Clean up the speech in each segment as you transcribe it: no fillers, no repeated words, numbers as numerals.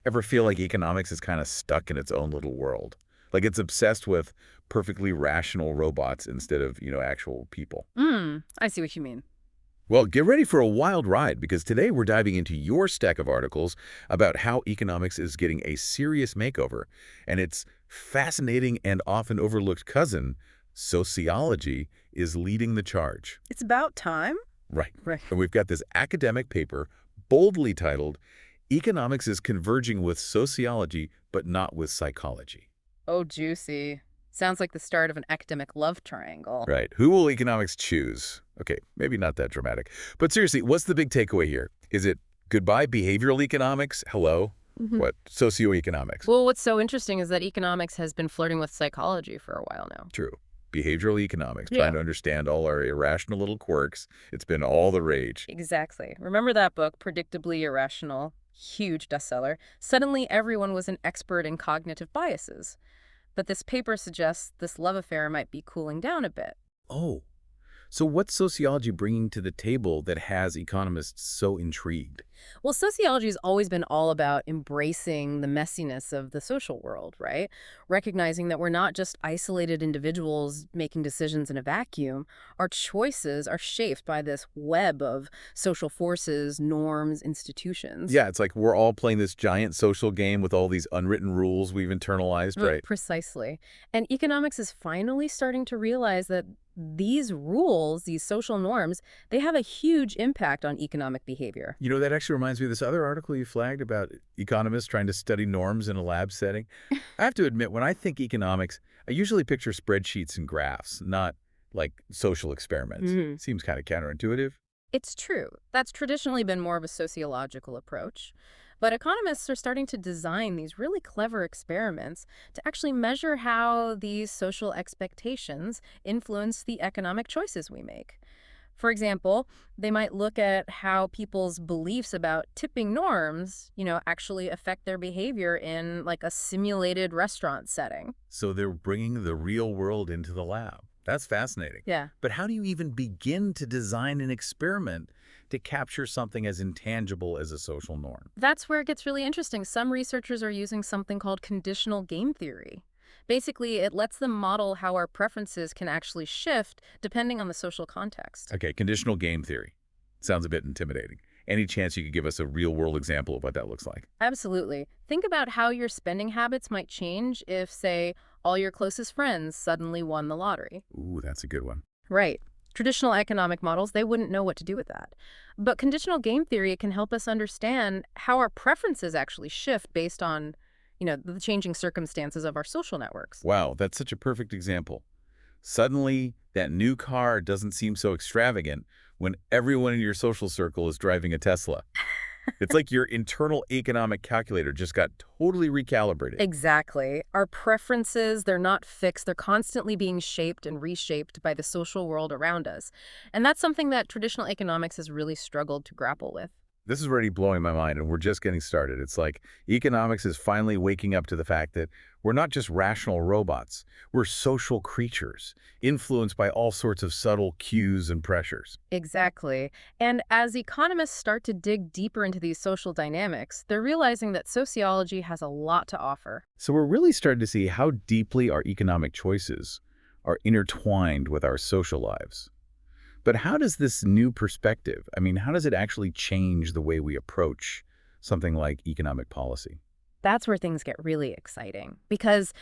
Ever feel like economics is kind of stuck in its own little world? Like it's obsessed with perfectly rational robots instead of, actual people. I see what you mean. Well, get ready for a wild ride because today we're diving into your stack of articles about how economics is getting a serious makeover and its fascinating and often overlooked cousin, sociology, is leading the charge. It's about time. Right. Right. And we've got this academic paper boldly titled, Economics is Converging with Sociology, but Not with Psychology. Oh, juicy. Sounds like the start of an academic love triangle. Right. Who will economics choose? Okay, maybe not that dramatic. But seriously, what's the big takeaway here? Is it goodbye behavioral economics? Hello? hmm What? Socioeconomics. Well, what's so interesting is that economics has been flirting with psychology for a while now. True. Behavioral economics, trying Yeah. to understand all our irrational little quirks. It's been all the rage. Exactly. Remember that book, Predictably Irrational? Huge bestseller. Suddenly, everyone was an expert in cognitive biases. But this paper suggests this love affair might be cooling down a bit. Oh, so what's sociology bringing to the table that has economists so intrigued? Well, sociology has always been all about embracing the messiness of the social world, right? Recognizing that we're not just isolated individuals making decisions in a vacuum. Our choices are shaped by this web of social forces, norms, institutions. Yeah, it's like we're all playing this giant social game with all these unwritten rules we've internalized, right? Precisely. And economics is finally starting to realize that these rules, these social norms, they have a huge impact on economic behavior. That actually reminds me of this other article you flagged about economists trying to study norms in a lab setting. I have to admit, when I think economics, I usually picture spreadsheets and graphs, not like social experiments. Seems kind of counterintuitive. It's true. That's traditionally been more of a sociological approach. But economists are starting to design these really clever experiments to actually measure how these social expectations influence the economic choices we make. For example, they might look at how people's beliefs about tipping norms, actually affect their behavior in like a simulated restaurant setting. So they're bringing the real world into the lab. That's fascinating. Yeah. But how do you even begin to design an experiment to capture something as intangible as a social norm? That's where it gets really interesting. Some researchers are using something called conditional game theory. Basically, it lets them model how our preferences can actually shift depending on the social context. Okay, conditional game theory. Sounds a bit intimidating. Any chance you could give us a real-world example of what that looks like? Absolutely. Think about how your spending habits might change if, say, all your closest friends suddenly won the lottery. Ooh, that's a good one. Right. Traditional economic models, they wouldn't know what to do with that. But conditional game theory can help us understand how our preferences actually shift based on, the changing circumstances of our social networks. Wow, that's such a perfect example. Suddenly, that new car doesn't seem so extravagant when everyone in your social circle is driving a Tesla. It's like your internal economic calculator just got totally recalibrated. Exactly. Our preferences, they're not fixed. They're constantly being shaped and reshaped by the social world around us. And that's something that traditional economics has really struggled to grapple with. This is already blowing my mind, and we're just getting started. It's like economics is finally waking up to the fact that we're not just rational robots. We're social creatures, influenced by all sorts of subtle cues and pressures. Exactly. And as economists start to dig deeper into these social dynamics, they're realizing that sociology has a lot to offer. So we're really starting to see how deeply our economic choices are intertwined with our social lives. But how does this new perspective, how does it actually change the way we approach something like economic policy? That's where things get really exciting. Because,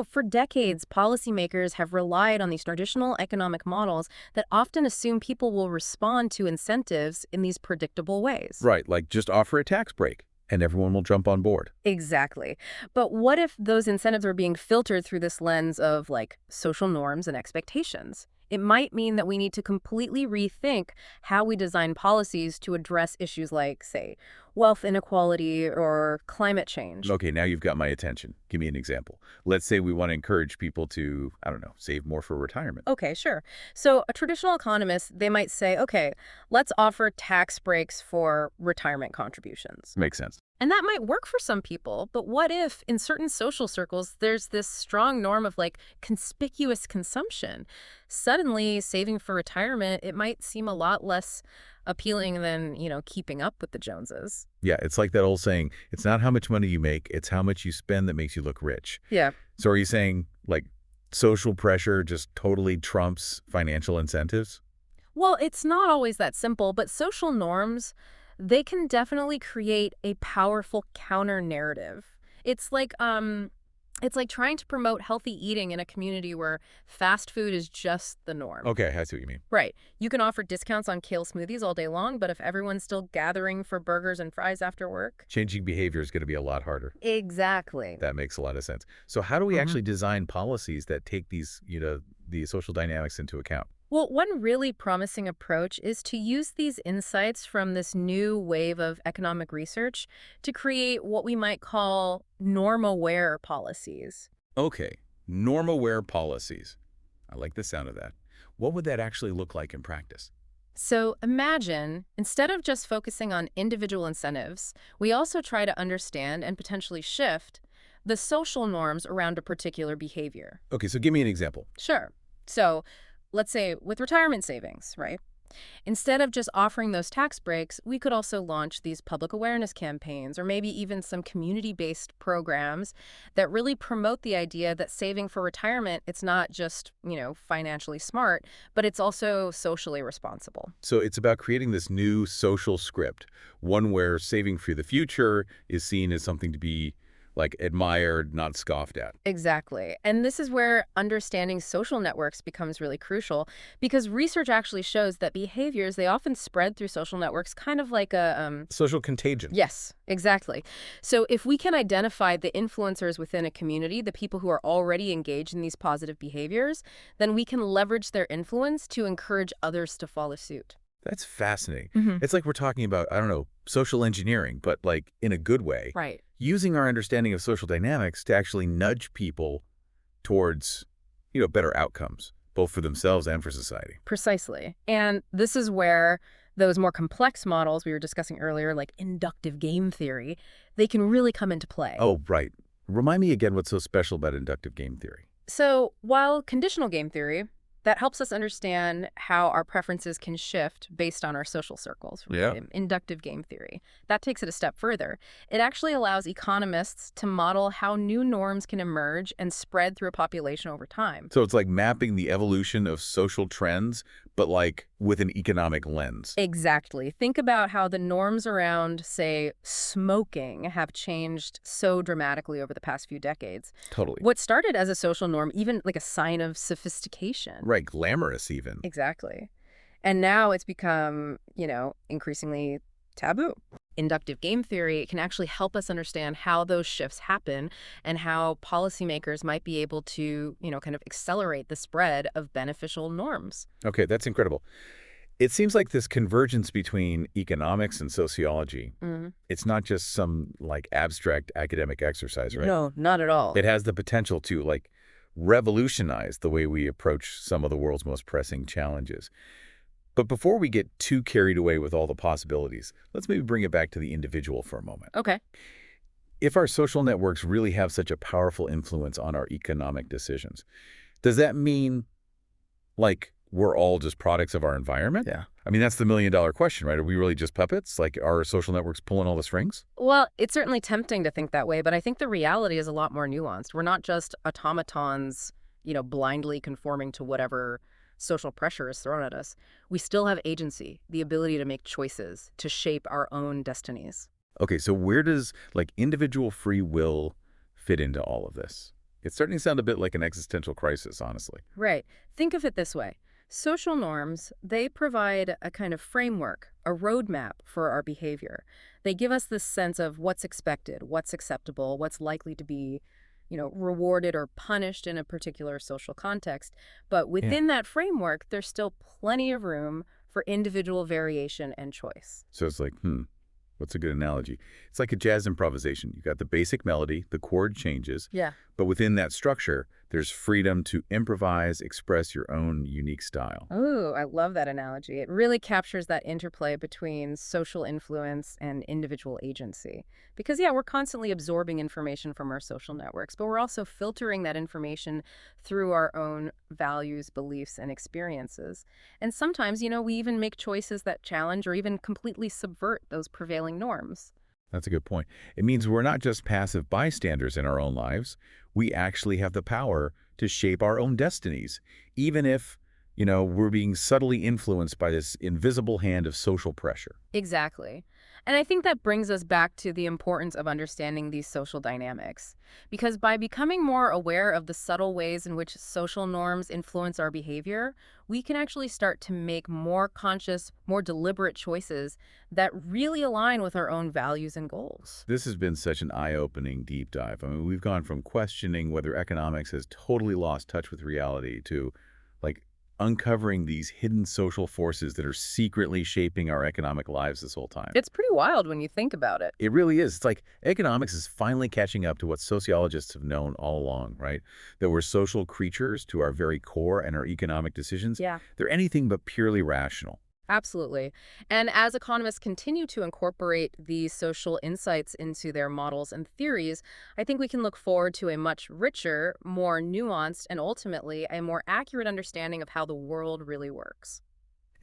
for decades, policymakers have relied on these traditional economic models that often assume people will respond to incentives in these predictable ways. Right, like just offer a tax break and everyone will jump on board. Exactly. But what if those incentives are being filtered through this lens of, like, social norms and expectations? It might mean that we need to completely rethink how we design policies to address issues like, say, wealth inequality or climate change. Okay, now you've got my attention. Give me an example. Let's say we want to encourage people to, I don't know, save more for retirement. Okay, sure. So a traditional economist, they might say, okay, let's offer tax breaks for retirement contributions. Makes sense. And that might work for some people, but what if in certain social circles there's this strong norm of like conspicuous consumption? Suddenly, saving for retirement, it might seem a lot less appealing than, keeping up with the Joneses. Yeah, it's like that old saying, it's not how much money you make, it's how much you spend that makes you look rich. Yeah. So are you saying, like, social pressure just totally trumps financial incentives? Well, it's not always that simple, but social norms, they can definitely create a powerful counter narrative. It's like it's like trying to promote healthy eating in a community where fast food is just the norm. Okay, I see what you mean. Right. You can offer discounts on kale smoothies all day long, but if everyone's still gathering for burgers and fries after work. Changing behavior is going to be a lot harder. Exactly. That makes a lot of sense. So how do we actually design policies that take these, the social dynamics into account? Well, one really promising approach is to use these insights from this new wave of economic research to create what we might call norm-aware policies. Okay, norm-aware policies. I like the sound of that. What would that actually look like in practice? So imagine, instead of just focusing on individual incentives, we also try to understand and potentially shift the social norms around a particular behavior. Okay, so give me an example. Sure. So let's say with retirement savings, right? Instead of just offering those tax breaks, we could also launch these public awareness campaigns or maybe even some community-based programs that really promote the idea that saving for retirement, it's not just, financially smart, but it's also socially responsible. So it's about creating this new social script, one where saving for the future is seen as something to be like admired, not scoffed at. Exactly. And this is where understanding social networks becomes really crucial because research actually shows that behaviors, they often spread through social networks kind of like a... Social contagion. Yes, exactly. So if we can identify the influencers within a community, the people who are already engaged in these positive behaviors, then we can leverage their influence to encourage others to follow suit. That's fascinating. Mm-hmm. It's like we're talking about, I don't know, social engineering, but like in a good way. Right. Using our understanding of social dynamics to actually nudge people towards, better outcomes, both for themselves and for society. Precisely. And this is where those more complex models we were discussing earlier, like inductive game theory, they can really come into play. Oh, right. Remind me again what's so special about inductive game theory. So while conditional game theory, that helps us understand how our preferences can shift based on our social circles. Right? Yeah. Inductive game theory. That takes it a step further. It actually allows economists to model how new norms can emerge and spread through a population over time. So it's like mapping the evolution of social trends, but like with an economic lens. Exactly. Think about how the norms around, say, smoking have changed so dramatically over the past few decades. Totally. What started as a social norm, even like a sign of sophistication. Right, glamorous even. Exactly. And now it's become, increasingly taboo. Inductive game theory can actually help us understand how those shifts happen and how policymakers might be able to, kind of accelerate the spread of beneficial norms. Okay, that's incredible. It seems like this convergence between economics and sociology, it's not just some like abstract academic exercise, right? No, not at all. It has the potential to like revolutionize the way we approach some of the world's most pressing challenges. But before we get too carried away with all the possibilities, let's maybe bring it back to the individual for a moment. Okay. If our social networks really have such a powerful influence on our economic decisions, does that mean, like, we're all just products of our environment? Yeah. I mean, that's the million-dollar question, right? Are we really just puppets? Like, are our social networks pulling all the strings? Well, it's certainly tempting to think that way, but I think the reality is a lot more nuanced. We're not just automatons, blindly conforming to whatever social pressure is thrown at us. We still have agency, the ability to make choices, to shape our own destinies. Okay, so where does, like, individual free will fit into all of this? It's starting to sound a bit like an existential crisis, honestly. Right. Think of it this way. Social norms, they provide a kind of framework, a roadmap for our behavior. They give us this sense of what's expected, what's acceptable, what's likely to be, rewarded or punished in a particular social context. But within that framework, there's still plenty of room for individual variation and choice. So it's like, what's a good analogy? It's like a jazz improvisation. You got the basic melody, the chord changes. Yeah. But within that structure, There's freedom to improvise, express your own unique style. Oh, I love that analogy. It really captures that interplay between social influence and individual agency. Because, yeah, we're constantly absorbing information from our social networks, but we're also filtering that information through our own values, beliefs, and experiences. And sometimes, we even make choices that challenge or even completely subvert those prevailing norms. That's a good point. It means we're not just passive bystanders in our own lives. We actually have the power to shape our own destinies, even if, we're being subtly influenced by this invisible hand of social pressure. Exactly. And I think that brings us back to the importance of understanding these social dynamics. Because by becoming more aware of the subtle ways in which social norms influence our behavior, we can actually start to make more conscious, more deliberate choices that really align with our own values and goals. This has been such an eye-opening deep dive. I mean, we've gone from questioning whether economics has totally lost touch with reality to, like, uncovering these hidden social forces that are secretly shaping our economic lives this whole time. It's pretty wild when you think about it. It really is. It's like economics is finally catching up to what sociologists have known all along, right? That we're social creatures to our very core, and our economic decisions, Yeah. they're anything but purely rational. Absolutely. And as economists continue to incorporate these social insights into their models and theories, I think we can look forward to a much richer, more nuanced, and ultimately a more accurate understanding of how the world really works.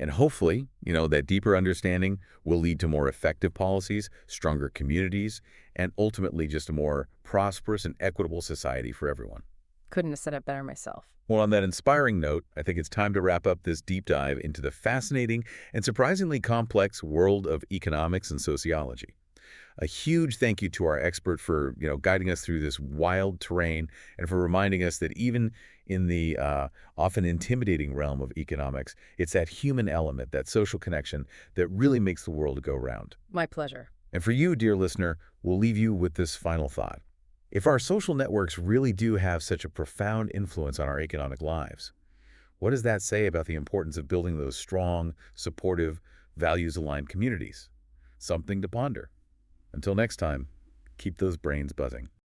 And hopefully, that deeper understanding will lead to more effective policies, stronger communities, and ultimately just a more prosperous and equitable society for everyone. Couldn't have said it better myself. Well, on that inspiring note, I think it's time to wrap up this deep dive into the fascinating and surprisingly complex world of economics and sociology. A huge thank you to our expert for, guiding us through this wild terrain, and for reminding us that even in the often intimidating realm of economics, it's that human element, that social connection, that really makes the world go round. My pleasure. And for you, dear listener, we'll leave you with this final thought. If our social networks really do have such a profound influence on our economic lives, what does that say about the importance of building those strong, supportive, values-aligned communities? Something to ponder. Until next time, keep those brains buzzing.